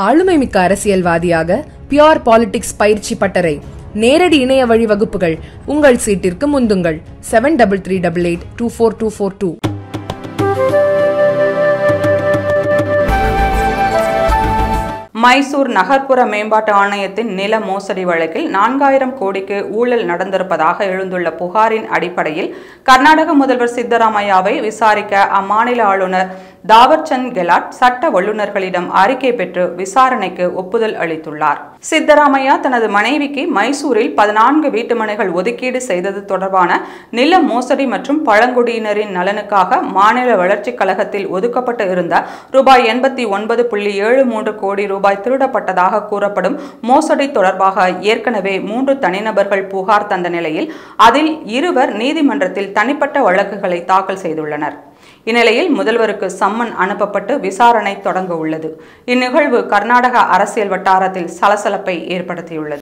ஆளுமை மிக்க அரசியல்வாதியாக பியூர் பாலிடிக்ஸ் பயிற்சி பட்டறை, நேரடி இணைய வழி வகுப்புகள். உங்கள் சீட்டிற்கு முந்துங்கள். 7338824242. மைசூர் நகர்ப்புற மேம்பாட்டு ஆணையத்தின் நில மோசடி வழக்கில் 4000 கோடிக்கு ஊழல் நடந்திருப்பதாக எழுந்துள்ள புகாரின் அடிப்படையில் கர்நாடக முதல்வர் சித்தராமையாவை விசாரிக்க அம்மாநில ஆளுநர் தாவர்சந்த் கெலாட் சட்ட வல்லுநர்களிடம் அறிக்கை பெற்று விசாரணைக்கு ஒப்புதல் அளித்துள்ளார். சித்தராமையா தனது மனைவிக்கு மைசூரில் 14 வீட்டுமனைகள் ஒதுக்கீடு செய்தது தொடர்பான நில மோசடி மற்றும் பழங்குடியினரின் நலனுக்காக மாநில வளர்ச்சிக் கழகத்தில் ஒதுக்கப்பட்டு இருந்த ரூபாய் 89.73 கோடி ரூபாய் திருடப்பட்டதாக கூறப்படும் மோசடி தொடர்பாக ஏற்கனவே 3 தனிநபர்கள் புகார் தந்த நிலையில் அதில் 2 நீதிமன்றத்தில் தனிப்பட்ட வழக்குகளை தாக்கல் செய்துள்ளனர். இந்நிலையில் முதல்வருக்கு சம்மன் அனுப்பப்பட்டு விசாரணை தொடங்க உள்ளது. இந்நிகழ்வு கர்நாடக அரசியல் வட்டாரத்தில் சலசலப்பை ஏற்படுத்தியுள்ளது.